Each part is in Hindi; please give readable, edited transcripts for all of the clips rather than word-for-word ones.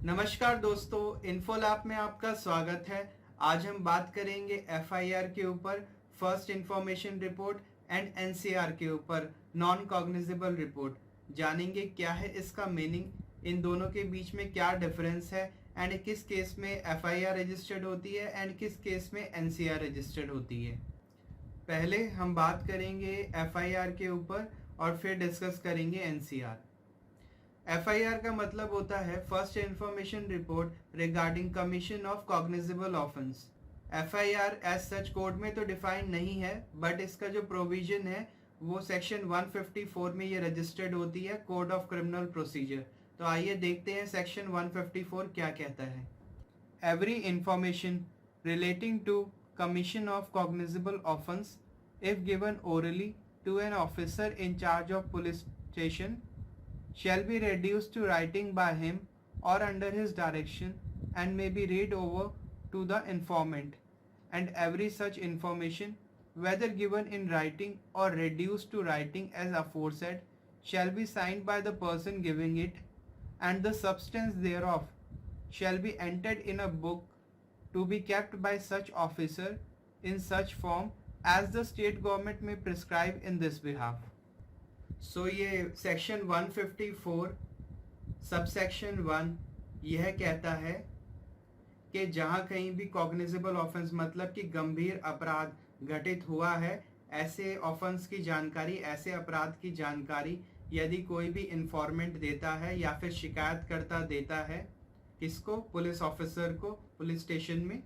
नमस्कार दोस्तों, इन्फोलैब में आपका स्वागत है। आज हम बात करेंगे एफआईआर के ऊपर, first information report and NCR के ऊपर, नॉन कॉग्निजेबल रिपोर्ट। जानेंगे क्या है इसका मीनिंग, इन दोनों के बीच में क्या डिफरेंस है एंड किस केस में एफआईआर रजिस्टर्ड होती है एंड किस केस में एनसीआर रजिस्टर्ड होती है। पहले हम बात करेंगे एफआईआर के ऊपर और फिर डिस्कस करेंगे एनसीआर। एफआईआर का मतलब होता है first information report regarding commission of cognizable offence. FIR as such court में तो डिफाइंड नहीं है, बट इसका जो प्रोविजन है वो सेक्शन 154 में ये रजिस्टर्ड होती है, कोड ऑफ क्रिमिनल प्रोसीजर। तो आइए देखते हैं सेक्शन 154 क्या कहता है। Every information relating to commission of cognizable offence if given orally to an officer in charge of police station shall be reduced to writing by him or under his direction and may be read over to the informant, and every such information, whether given in writing or reduced to writing as aforesaid, shall be signed by the person giving it, and the substance thereof shall be entered in a book to be kept by such officer in such form as the state government may prescribe in this behalf. सो ये सेक्शन 154 सबसेक्शन 1 यह कहता है कि जहां कहीं भी कॉग्निजेबल ऑफेंस मतलब कि गंभीर अपराध घटित हुआ है, ऐसे ऑफेंस की जानकारी, ऐसे अपराध की जानकारी यदि कोई भी इंफॉर्मेंट देता है या फिर शिकायतकर्ता देता है, किसको? पुलिस ऑफिसर को पुलिस स्टेशन में,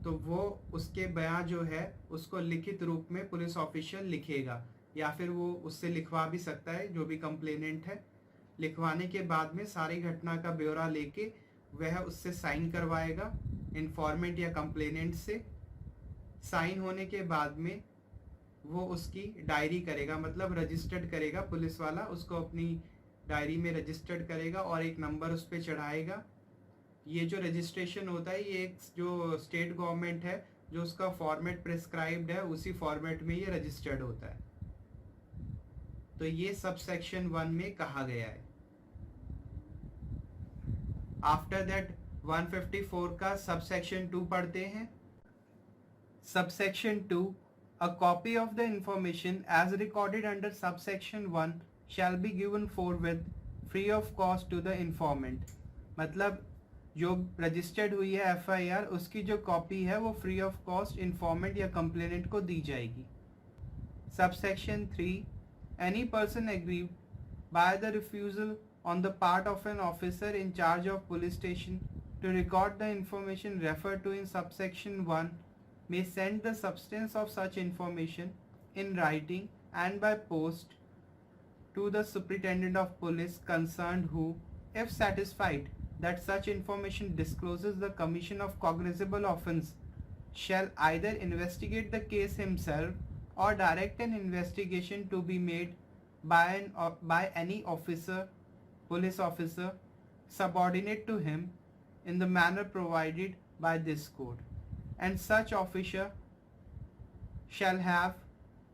तो वो उसके बयान जो है उसको लिखित रूप में पुलिस ऑफिशियल लिखेगा या फिर वो उससे लिखवा भी सकता है, जो भी कंप्लेनेंट है। लिखवाने के बाद में सारी घटना का ब्यौरा लेके वह उससे साइन करवाएगा, इंफॉर्मेंट या कंप्लेनेंट से। साइन होने के बाद में वो उसकी डायरी करेगा, मतलब रजिस्टर्ड करेगा, पुलिस वाला उसको अपनी डायरी में रजिस्टर्ड करेगा और एक नंबर उस पर चढ़ाएगा। ये जो रजिस्ट्रेशन होता है ये एक जो स्टेट गवर्नमेंट है जो उसका फॉर्मेट प्रिस्क्राइब्ड है, उसी फॉर्मेट में ये रजिस्टर्ड होता है। तो ये सब सेक्शन 1 में कहा गया है। आफ्टर दैट 154 का सब सेक्शन 2 पढ़ते हैं। Subsection 2, a copy of the information as recorded under subsection 1 shall be given forward free of cost to the informant. मतलब जो रजिस्टर्ड हुई है एफआईआर, उसकी जो कॉपी है वो फ्री ऑफ कॉस्ट इंफॉर्मेंट या कंप्लेनेंट को दी जाएगी। Sub section 3, any person aggrieved by the refusal on the part of an officer in charge of police station to record the information referred to in subsection 1 may send the substance of such information in writing and by post to the superintendent of police concerned who, if satisfied that such information discloses the commission of cognizable offence, shall either investigate the case himself or direct an investigation to be made by any officer, police officer, subordinate to him in the manner provided by this code, and such officer shall have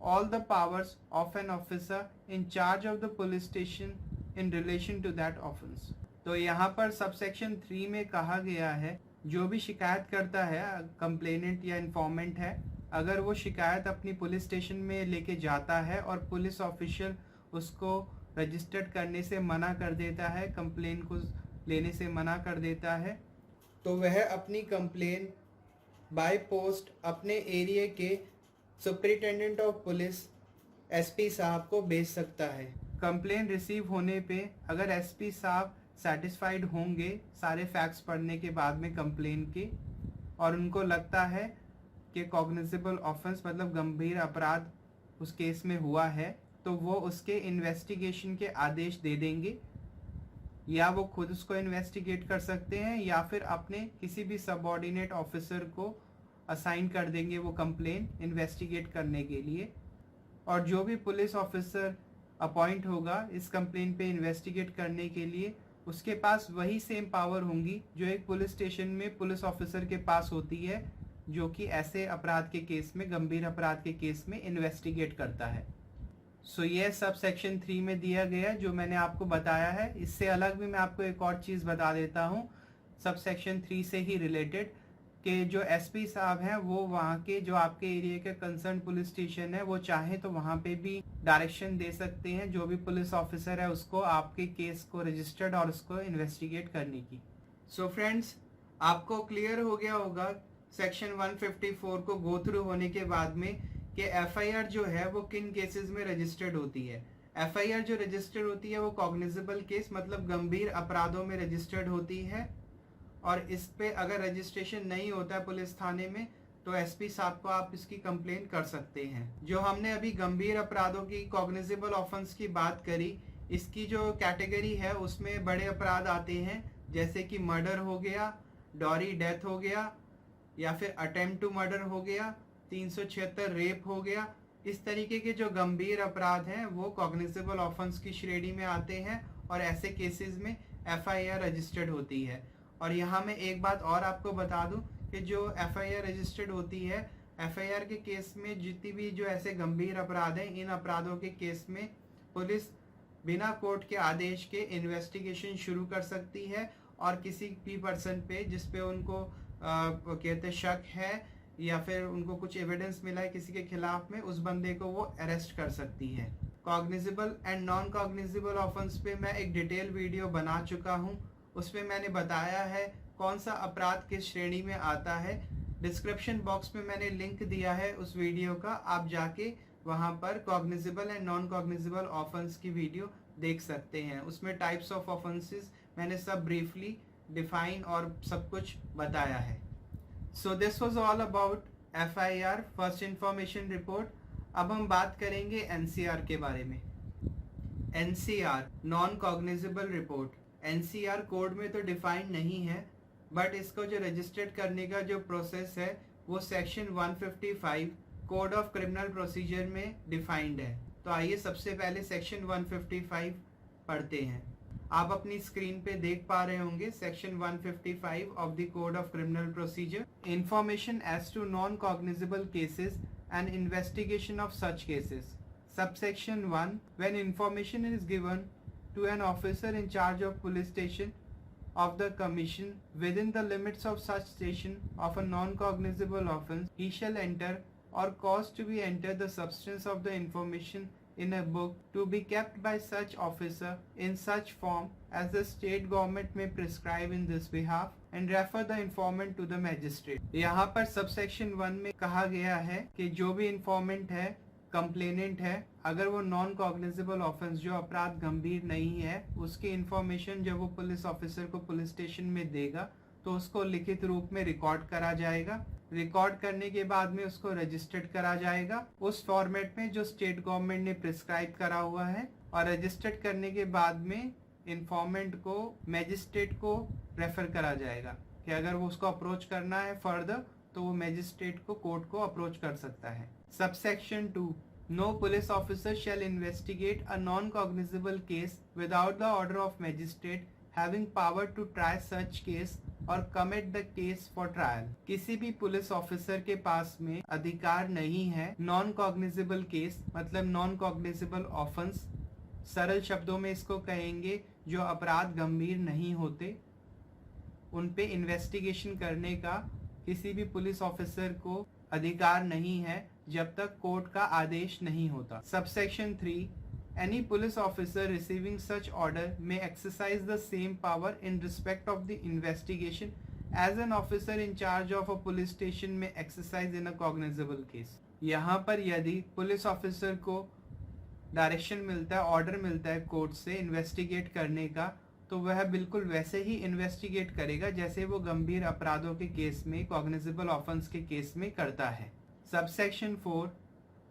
all the powers of an officer in charge of the police station in relation to that offense. तो यहाँ पर सबसेक्शन 3 में कहा गया है जो भी शिकायत करता है, कंप्लेनेंट या इन्फॉर्मेंट है, अगर वो शिकायत अपनी पुलिस स्टेशन में लेके जाता है और पुलिस ऑफिशियल उसको रजिस्टर्ड करने से मना कर देता है, कंप्लेन को लेने से मना कर देता है, तो वह अपनी कंप्लेन बाय पोस्ट अपने एरिया के सुपरिटेंडेंट ऑफ पुलिस एसपी साहब को भेज सकता है। कंप्लेन रिसीव होने पे अगर एसपी साहब सेटिस्फाइड होंगे सारे फैक्ट्स पढ़ने के बाद में कंप्लेन के, और उनको लगता है कि कॉग्निजेबल ऑफेंस मतलब गंभीर अपराध उस केस में हुआ है, तो वो उसके इन्वेस्टिगेशन के आदेश दे देंगे, या वो खुद उसको इन्वेस्टिगेट कर सकते हैं या फिर अपने किसी भी सबऑर्डिनेट ऑफिसर को असाइन कर देंगे वो कंप्लेन इन्वेस्टिगेट करने के लिए। और जो भी पुलिस ऑफिसर अपॉइंट होगा इस कंप्लेन पे इन्वेस्टिगेट करने के लिए, उसके पास वही सेम पावर होंगी जो एक पुलिस स्टेशन में पुलिस ऑफिसर के पास होती है, जो कि ऐसे अपराध के केस में, गंभीर अपराध के केस में इन्वेस्टिगेट करता है। सो ये सब सेक्शन 3 में दिया गया है जो मैंने आपको बताया है। इससे अलग भी मैं आपको एक और चीज़ बता देता हूँ सब सेक्शन 3 से ही रिलेटेड, कि जो एसपी साहब हैं वो वहाँ के जो आपके एरिया के कंसर्न पुलिस स्टेशन है वो चाहे तो वहाँ पे भी डायरेक्शन दे सकते हैं जो भी पुलिस ऑफिसर है उसको आपके केस को रजिस्टर्ड और उसको इन्वेस्टिगेट करने की। सो फ्रेंड्स, आपको क्लियर हो गया होगा सेक्शन 154 को गो थ्रू होने के बाद में कि एफआईआर जो है वो किन केसेस में रजिस्टर्ड होती है। एफआईआर जो रजिस्टर्ड होती है वो कॉग्निजेबल केस मतलब गंभीर अपराधों में रजिस्टर्ड होती है, और इस पे अगर रजिस्ट्रेशन नहीं होता है पुलिस थाने में तो एसपी साहब को आप इसकी कंप्लेंट कर सकते हैं। जो हमने अभी गंभीर अपराधों की कॉग्निजेबल ऑफेंस की बात करी, इसकी जो कैटेगरी है उसमें बड़े अपराध आते हैं जैसे कि मर्डर हो गया, डॉरी डेथ हो गया, या फिर अटेम्प्ट टू मर्डर हो गया, 376 रेप हो गया। इस तरीके के जो गंभीर अपराध हैं वो कॉग्निजेबल ऑफेंस की श्रेणी में आते हैं और ऐसे केसेस में एफआईआर रजिस्टर्ड होती है। और यहाँ मैं एक बात और आपको बता दूं कि जो एफआईआर रजिस्टर्ड होती है, एफआईआर के केस में जितनी भी जो ऐसे गंभीर अपराध हैं, इन अपराधों के केस में पुलिस बिना कोर्ट के आदेश के इन्वेस्टिगेशन शुरू कर सकती है और किसी भी पर्सन पे जिस पे उनको कहते शक है या फिर उनको कुछ एविडेंस मिला है किसी के खिलाफ में, उस बंदे को वो अरेस्ट कर सकती है। Cognizable and non cognizable offence पे मैं एक डिटेल वीडियो बना चुका हूँ, उसमें मैंने बताया है कौन सा अपराध किस श्रेणी में आता है। डिस्क्रिप्शन बॉक्स में मैंने लिंक दिया है उस वीडियो का, आप जाके वहाँ पर cognizable and non cognizable offence की वीडियो देख सकते हैं। उसमें टाइप्स ऑफ ऑफेंसेस मैंने सब ब्रीफली डिफाइन और सब कुछ बताया है। So this was all about FIR first information report. अब हम बात करेंगे एनसीआर के बारे में। NCR non cognizable report NCR code में तो डिफाइंड नहीं है, बट इसको जो रजिस्टर्ड करने का जो प्रोसेस है वो section 155 code of criminal procedure में डिफाइंड है। तो आइए सबसे पहले सेक्शन 155 पढ़ते हैं। आप अपनी स्क्रीन पे देख पा रहे होंगे section 155 of the code of criminal procedure. Information as to non cognizable cases and investigation of such cases. Subsection 1, when information is given to an officer in charge of police station of the commission within the limits of such station of a non-cognizable offence, he shall enter or cause to be entered the substance of the information in a book to be kept by such officer in such form as the state government may prescribe in this behalf and refer the informant to the magistrate। यहाँ पर सबसेक्शन 1 में कहा गया है कि जो भी इंफॉर्मेंट है, कंप्लेनेंट है, अगर वो नॉन कॉग्निजेबल ऑफेंस जो अपराध गंभीर नहीं है उसकी इंफॉर्मेशन जब वो पुलिस ऑफिसर को पुलिस स्टेशन में देगा तो उसको लिखित रूप में रिकॉर्ड करा जाएगा। रिकॉर्ड करने के बाद में उसको रजिस्टर्ड करा जाएगा उस फॉर्मेट में जो स्टेट गवर्नमेंट ने प्रिस्क्राइब करा हुआ है, और रजिस्टर्ड करने के बाद में इंफॉर्मेंट को मैजिस्ट्रेट को रेफर करा जाएगा कि अगर वो उसको अप्रोच करना है फर्दर तो वो मैजिस्ट्रेट को कोर्ट को अप्रोच कर सकता है। Subsection 2, no police officer shall investigate a non-cognizable case without the order of magistrate having power to try such case or commit the case for trial। किसी भी पुलिस ऑफिसर के पास में अधिकार नहीं है नॉन कॉग्निजेबल केस मतलब नॉन कॉग्निजेबल ऑफेंस, सरल शब्दों में इसको कहेंगे जो अपराध गंभीर नहीं होते, उन पे इन्वेस्टिगेशन करने का किसी भी पुलिस ऑफिसर को अधिकार नहीं है जब तक कोर्ट का आदेश नहीं होता। Subsection 3, any police officer receiving such order may exercise the same power in respect of the investigation as an officer in charge of a police station may exercise in a cognizable case। यहाँ पर यदि पुलिस ऑफिसर को डायरेक्शन मिलता है, ऑर्डर मिलता है कोर्ट से इन्वेस्टिगेट करने का, तो वह बिल्कुल वैसे ही इन्वेस्टिगेट करेगा जैसे वो गंभीर अपराधों के केस में, कॉग्निजेबल ऑफेंस के केस में करता है। Subsection 4,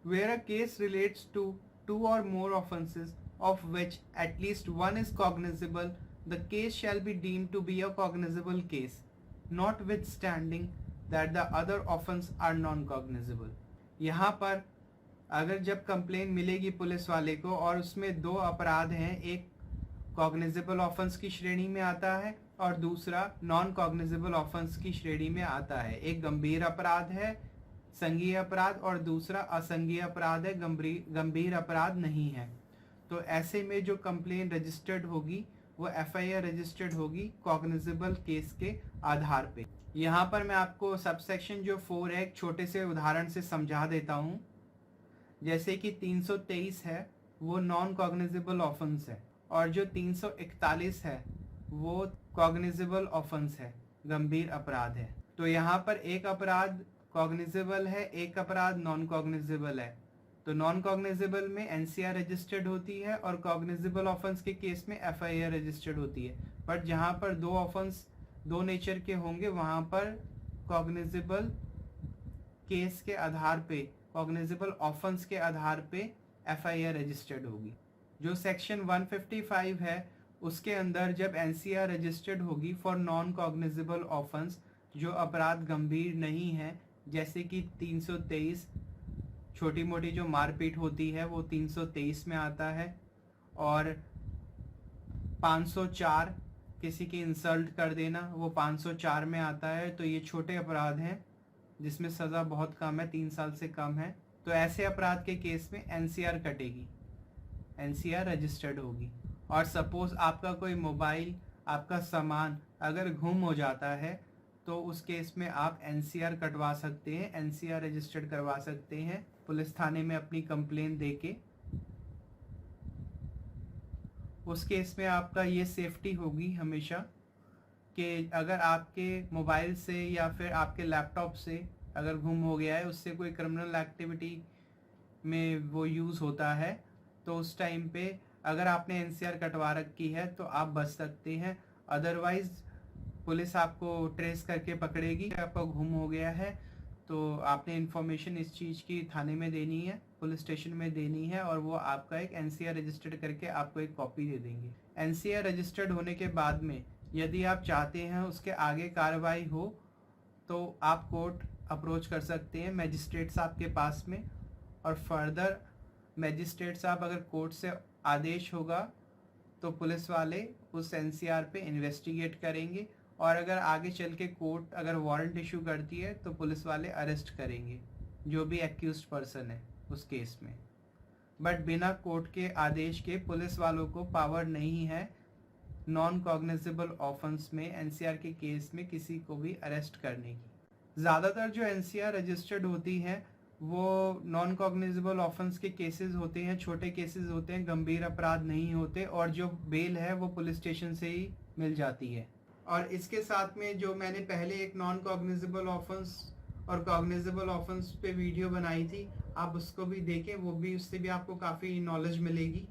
where a case relates to 2 or more offences of which at least one is cognizable, the case shall be deemed to be a cognizable case, notwithstanding that the other offense are non-cognizable। यहाँ पर अगर जब कंप्लेन मिलेगी पुलिस वाले को और उसमें 2 अपराध हैं, एक कॉग्निजेबल ऑफेंस की श्रेणी में आता है और दूसरा नॉन कॉग्निजेबल ऑफेंस की श्रेणी में आता है, एक गंभीर अपराध है संज्ञेय अपराध और दूसरा असंज्ञेय अपराध है, गंभीर अपराध नहीं है। तो ऐसे में जो कंप्लेन रजिस्टर्ड होगी वो एफआईआर रजिस्टर्ड होगी कॉग्निजेबल केस के आधार पे। यहाँ पर मैं आपको सबसेक्शन जो 4 है एक छोटे से उदाहरण से समझा देता हूँ। जैसे कि 323 है वो नॉन कॉग्निजेबल ऑफेंस है और जो 341 है वो कॉग्निजेबल ऑफेंस है, गंभीर अपराध है। तो यहाँ पर एक अपराध कॉग्निजेबल है, एक अपराध नॉन कॉग्निजेबल है। तो नॉन कॉग्निजेबल में एनसीआर रजिस्टर्ड होती है और कॉग्निजेबल ऑफेंस के केस में एफआईआर रजिस्टर्ड होती है। बट जहाँ पर दो ऑफेंस दो नेचर के होंगे वहाँ पर कॉग्निजेबल केस के आधार पे, कॉग्निजेबल ऑफेंस के आधार पे एफआईआर रजिस्टर्ड होगी। जो सेक्शन 155 है उसके अंदर जब एनसीआर रजिस्टर्ड होगी फॉर नॉन कॉग्निजेबल ऑफेंस, जो अपराध गंभीर नहीं है, जैसे कि 323 छोटी मोटी जो मारपीट होती है वो 323 में आता है, और 504 किसी की इंसल्ट कर देना वो 504 में आता है। तो ये छोटे अपराध हैं जिसमें सज़ा बहुत कम है, 3 साल से कम है। तो ऐसे अपराध के केस में एनसीआर कटेगी, एनसीआर रजिस्टर्ड होगी। और सपोज आपका कोई मोबाइल, आपका सामान अगर गुम हो जाता है तो उस केस में आप एनसीआर कटवा सकते हैं, एनसीआर रजिस्टर्ड करवा सकते हैं पुलिस थाने में अपनी कंप्लेन देके। उस केस में आपका ये सेफ्टी होगी हमेशा कि अगर आपके मोबाइल से या फिर आपके लैपटॉप से अगर गुम हो गया है, उससे कोई क्रिमिनल एक्टिविटी में वो यूज़ होता है, तो उस टाइम पे अगर आपने एनसीआर कटवा रखी है तो आप बच सकते हैं। अदरवाइज पुलिस आपको ट्रेस करके पकड़ेगी। आपका गुम हो गया है तो आपने इन्फॉर्मेशन इस चीज़ की थाने में देनी है, पुलिस स्टेशन में देनी है, और वो आपका एक एनसीआर रजिस्टर्ड करके आपको एक कॉपी दे देंगे। एनसीआर रजिस्टर्ड होने के बाद में यदि आप चाहते हैं उसके आगे कार्रवाई हो तो आप कोर्ट अप्रोच कर सकते हैं मजिस्ट्रेट साहब के पास में, और फर्दर मजिस्ट्रेट साहब अगर कोर्ट से आदेश होगा तो पुलिस वाले उस एनसीआर पे इन्वेस्टिगेट करेंगे, और अगर आगे चल के कोर्ट अगर वारंट इशू करती है तो पुलिस वाले अरेस्ट करेंगे जो भी एक्यूज्ड पर्सन है उस केस में। बट बिना कोर्ट के आदेश के पुलिस वालों को पावर नहीं है नॉन कॉग्निजेबल ऑफेंस में एनसीआर के केस में किसी को भी अरेस्ट करने की। ज़्यादातर जो एनसीआर रजिस्टर्ड होती हैं वो नॉन कॉग्निजेबल ऑफेंस के केसेस होते हैं, छोटे केसेस होते हैं, गंभीर अपराध नहीं होते, और जो बेल है वो पुलिस स्टेशन से ही मिल जाती है। और इसके साथ में जो मैंने पहले एक नॉन कॉग्निजेबल ऑफेंस और कॉग्निजेबल ऑफेंस पे वीडियो बनाई थी, आप उसको भी देखें, वो भी उससे भी आपको काफ़ी नॉलेज मिलेगी।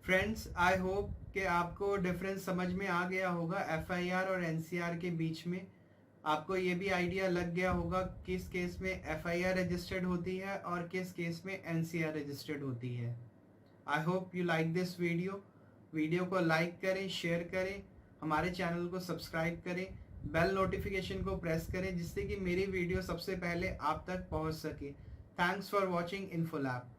फ्रेंड्स, आई होप कि आपको डिफरेंस समझ में आ गया होगा एफआईआर और एनसीआर के बीच में। आपको ये भी आइडिया लग गया होगा किस केस में एफआईआर रजिस्टर्ड होती है और किस केस में एनसीआर रजिस्टर्ड होती है। I hope you like this video को लाइक करें, शेयर करें, हमारे चैनल को सब्सक्राइब करें, बेल नोटिफिकेशन को प्रेस करें जिससे कि मेरी वीडियो सबसे पहले आप तक पहुंच सके। Thanks for watching इन्फोलैब।